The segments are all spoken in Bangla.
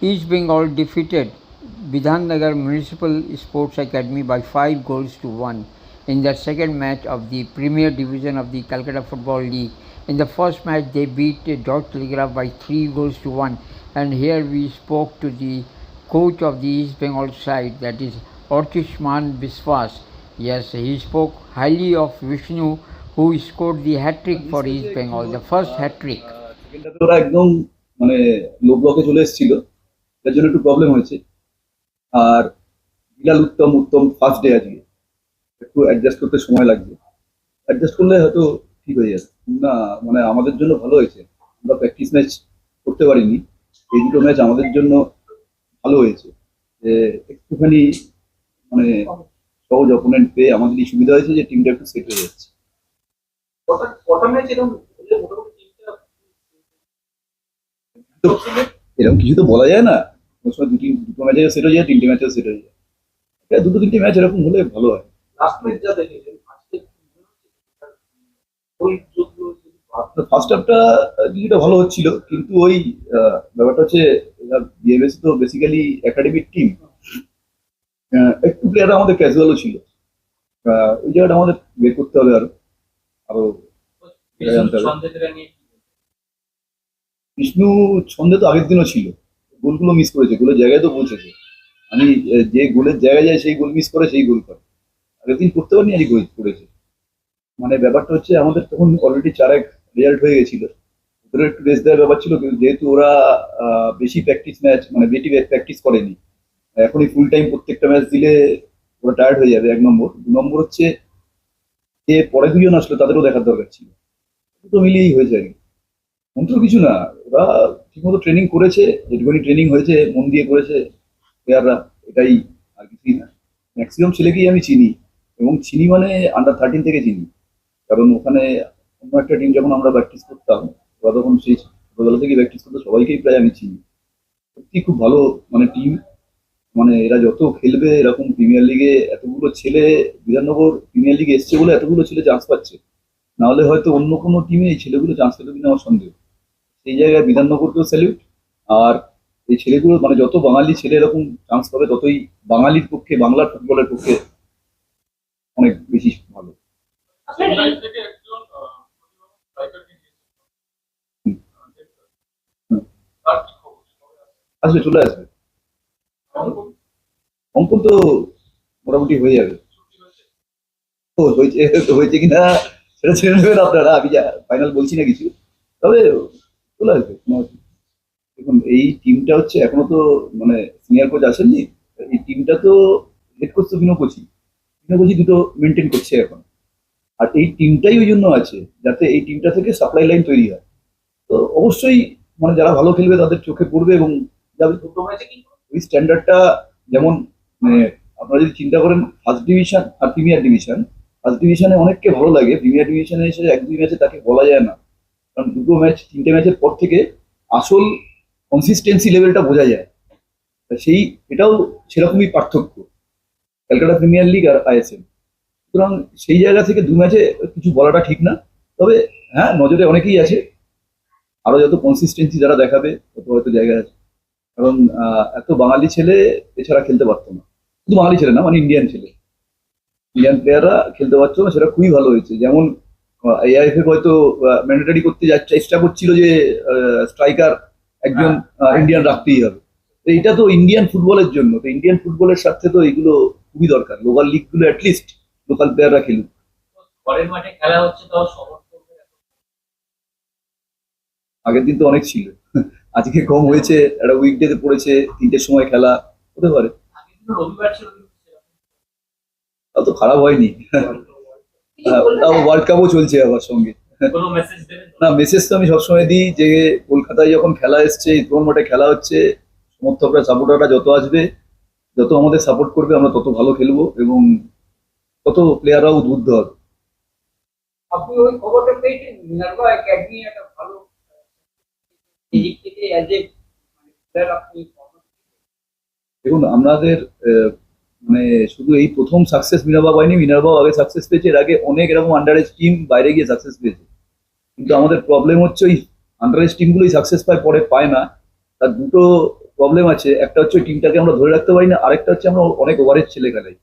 East Bengal defeated Bidhannagar Municipal Sports Academy by 5 goals to 1 in the second match of the Premier Division of the Calcutta Football League. In the first match, they beat Dot Telegraph by 3 goals to 1. And here we spoke to the coach of the East Bengal side, that is Orchishman Biswas. Yes, he spoke highly of Vishnu, who scored the hat trick for East Bengal, the first hat trick. Second হাফে ওরা একদম মানে লো ব্লকে চলে এসেছিল, তার জন্য একটু প্রবলেম হয়েছে। আর বিলাল উত্তম উত্তম ফার্স্ট ডে আজকে একটু অ্যাডজাস্ট করতে সময় লাগবে, অ্যাডজাস্ট করলে হয়তো ঠিক হয়ে যাবে। না মানে আমাদের জন্য ভালো হয়েছে, আমরা প্র্যাকটিস ম্যাচ করতে পারিনি, এই দুটো ম্যাচ আমাদের জন্য ভালো হয়েছে যে একটুখানি মানে সহজ অপোনেন্ট পেয়ে আমাদেরই সুবিধা হয়েছে যে টিমটা একটু সেট হয়ে যাচ্ছে। তো এরকম কিছু তো বলা যায় না, কোনো সময় দুটো ম্যাচে সেট হয়ে যায়, তিনটে ম্যাচেও সেট হয়ে যায়। দুটো তিনটে ম্যাচ এরকম হলে ভালো হয়। ফার্স্ট হাফটা কিছুটা ভালো হচ্ছিল, কিন্তু ওই ব্যাপারটা হচ্ছে বিএমএস তো বেসিক্যালি একাডেমিক টিম, একটু প্লেয়াররা আমাদের ক্যাজুয়ালও ছিল, ওই জায়গাটা আমাদের বের করতে হবে আরো আরো জানতে হবে। বিষ্ণু ছন্দে তো আগের দিনও ছিল, গোলগুলো মিস করেছে, গোলের জায়গায় তো পৌঁছেছে। আমি যে গোলের জায়গায় যায় সেই গোল মিস করে, সেই গোল করে আগের দিন করতে পারিনি, আজকে গোল করেছে। মানে ব্যাপারটা হচ্ছে আমাদের তখন অলরেডি 4-1 রেজাল্ট হয়ে গেছিল, ওদের একটু রেস্ট দেওয়ার ব্যাপার ছিল, কিন্তু যেহেতু ওরা বেশি প্র্যাকটিস ম্যাচ মানে বেশি প্র্যাকটিস করেনি, এখনই ফুল টাইম প্রত্যেকটা ম্যাচ দিলে ওরা টায়ার্ড হয়ে যাবে। 1 নম্বর, 2 নম্বর হচ্ছে যে পরে দুজন আসলো তাদেরও দেখার দরকার ছিল, দুটো মিলিয়েই হয়েছে আর কি, অন্য কিছু না। ওরা ঠিকমতো ট্রেনিং করেছে, যেটুকুনি ট্রেনিং হয়েছে মন দিয়ে করেছে প্লেয়াররা, এটাই, আর কিছুই না। ম্যাক্সিমাম ছেলেকেই আমি চিনি, এবং চিনি মানে আন্ডার 13 থেকে চিনি, কারণ ওখানে অন্য একটা টিম যখন আমরা প্র্যাকটিস করতাম, ওরা তখন সেই ছোটবেলা থেকে প্র্যাকটিস করতো, সবাইকেই প্রায় আমি চিনি। সত্যি খুব ভালো মানে টিম, মানে এরা যত খেলবে এরকম প্রিমিয়ার লিগে, এতগুলো ছেলে বিধাননগর প্রিমিয়ার লিগে এসছে বলে এতগুলো ছেলে চান্স পাচ্ছে, না হলে হয়তো অন্য কোনো টিমে এই ছেলেগুলো চান্স পেত কিনা আমার সন্দেহ। সেই জায়গায় বিধাননগরকেও স্যালিউট। আর এই ছেলেগুলো মানে যত বাঙালি ছেলে এরকম চান্স পাবে, ততই বাঙালির পক্ষে, বাংলার ফুটবলের পক্ষে অনেক বেশি ভালো। হুম, হুম। আসবে, চলে আসবে। অঙ্কন তো মোটামুটি হয়ে যাবে। ও হয়েছে, হয়েছে কিনা সেটা ছেড়ে নেবেন আপনারা, আমি যা ফাইনাল বলছি না কিছু, তবে চলে আসবে কোনো অসুবিধা নেই। দেখুন এই টিমটা হচ্ছে এখনো তো মানে সিনিয়র কোচ আসেননি, এই টিমটা তো হেড কোচ তো বিনো কোচি দুটো মেনটেন করছে এখন। আর এই টিমটাই ওই জন্য আছে যাতে এই টিমটা থেকে সাপ্লাই লাইন তৈরি হয়। তো অবশ্যই মানে যারা ভালো খেলবে তাদের চোখে পড়বে, এবং যাদের ওই স্ট্যান্ডার্ডটা, যেমন মানে আপনারা যদি চিন্তা করেন ফার্স্ট ডিভিশন আর প্রিমিয়ার ডিভিশন, ফার্স্ট ডিভিশনে অনেককে ভালো লাগে, প্রিমিয়ার ডিভিশনে এসে 1-2 ম্যাচে তাকে বলা যায় না, কারণ দুটো ম্যাচ তিনটে ম্যাচের পর থেকে আসল কনসিস্টেন্সি লেভেলটা বোঝা যায়। তা সেই এটাও সেরকমই পার্থক্য ক্যালকাটা প্রিমিয়ার লিগ আর আইএসএল। সুতরাং সেই জায়গা থেকে 2 ম্যাচে কিছু বলাটা ঠিক না, তবে হ্যাঁ নজরে অনেকেই আছে, আরো যত কনসিস্টেন্সি যারা দেখাবে তত হয়তো জায়গা আছে। কারণ এত বাঙালি ছেলে এছাড়া খেলতে পারতো না, শুধু বাঙালি ছেলে না মানে ইন্ডিয়ান ছেলে, ইন্ডিয়ান প্লেয়াররা খেলতে পারছো না, সেটা খুবই ভালো হয়েছে। যেমন এআইএফএ হয়তো ম্যান্ডেটারি করতে চেষ্টা করছিল যে স্ট্রাইকার একজন ইন্ডিয়ান রাখতেই হবে, তো এটা তো ইন্ডিয়ান ফুটবলের জন্য, তো ইন্ডিয়ান ফুটবলের স্বার্থে তো এগুলো খুবই দরকার, লোকাল লিগ গুলো অ্যাটলিস্ট লোকাল প্লেয়াররা খেলুক। আগের দিন তো অনেক ছিল, আজকে কম হয়েছে, একটা উইকডেতে পড়েছে, 3টের সময় খেলা, হতে পারে। তা তো খারাপ হয়নি, তাও ওয়ার্ল্ড কাপও চলছে আবার সঙ্গে। না মেসেজ তো আমি সবসময় দিই যে কলকাতায় যখন খেলা এসছে, ইস্টবেঙ্গল মাঠে খেলা হচ্ছে, সমর্থকরা সাপোর্টাররা যত আসবে, যত আমাদের সাপোর্ট করবে, আমরা তত ভালো খেলবো এবং তত প্লেয়াররাও উদ্বুদ্ধ হবে। আপনি ওই খবরটা পেয়েছেন মিনার্ভা একাডেমি একটা ভালো দিক থেকে অ্যাজ এ প্লেয়ার আপনি দেখুন আমাদের মানে শুধু এই প্রথম সাকসেস মিনার্ভা পায়নি, মিনার্ভাও আগে সাকসেস পেয়েছে, এর আগে অনেক এরকম আন্ডার এজ টিম বাইরে গিয়ে সাকসেস পেয়েছে, কিন্তু আমাদের প্রবলেম হচ্ছে ওই আন্ডার এজ টিমগুলোই সাকসেস পায়, পরে পায় না। তার দুটো প্রবলেম আছে, একটা হচ্ছে টিমটাকে আমরা ধরে রাখতে পারি না, আরেকটা হচ্ছে আমরা অনেক ওভারের ছেলে খেলাই।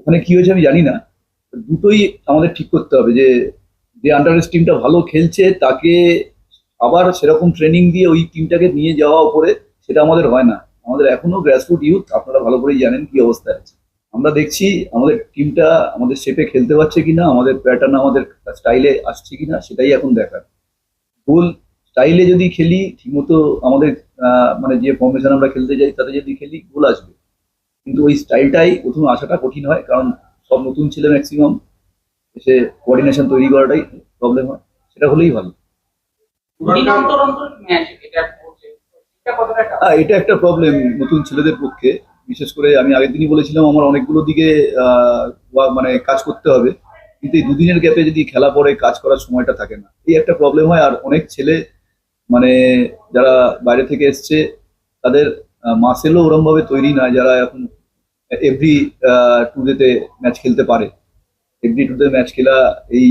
ওখানে কি হয়েছে আমি জানি না, দুটোই আমাদের ঠিক করতে হবে যে যে আন্ডার টিমটা ভালো খেলছে তাকে আবার সেরকম ট্রেনিং দিয়ে ওই টিমটাকে নিয়ে যাওয়া উপরে, সেটা আমাদের হয় না। আমাদের এখনো গ্রাসরুট ইউথ, আপনারা ভালো করেই জানেন কি অবস্থায় আছে। আমরা দেখছি আমাদের টিমটা আমাদের শেপে খেলতে পারছে কিনা, আমাদের প্যাটার্ন আমাদের স্টাইলে আসছে কিনা, সেটাই এখন দেখার। ফুল স্টাইলে যদি খেলি ঠিকমতো, আমাদের মানে যে ফর্মেশন আমরা খেলতে যাই তাতে যদি খেলি, গোল আসবে। কিন্তু ওই স্টাইলটাই প্রথমে আসাটা কঠিন হয়, কারণ সব নতুন ছেলে ম্যাক্সিমাম, এসে কোঅর্ডিনেশন তৈরি করাটাই প্রবলেম হয়। সেটা হলেই ভালো। দুদিন অন্তর অন্তর ম্যাচ এটা হচ্ছে, এটা কতটা tough? এটা একটা প্রবলেম নতুন ছেলেদের পক্ষে। বিশেষ করে আমি আগের দিনই বলেছিলাম আমার অনেকগুলো দিকে মানে কাজ করতে হবে, কিন্তু এই দুদিনের গ্যাপে যদি খেলা পড়ে কাজ করার সময়টা থাকে না, এই একটা প্রবলেম হয়। আর অনেক ছেলে মানে যারা বাইরে থেকে এসছে, তাদের মাসেলও ওরম ভাবে তৈরি না যারা এখন এভরি টুডেতে ম্যাচ খেলতে পারে। এভরি টুডে ম্যাচ খেলা এই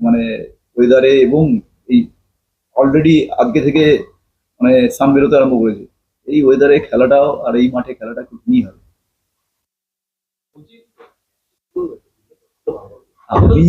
মানে ওয়েদারে, এবং এই অলরেডি আজকে থেকে মানে সান বেরোতে আরম্ভ করেছে, এই ওয়েদারে খেলাটাও আর এই মাঠে খেলাটা কঠিনই হবে। আমি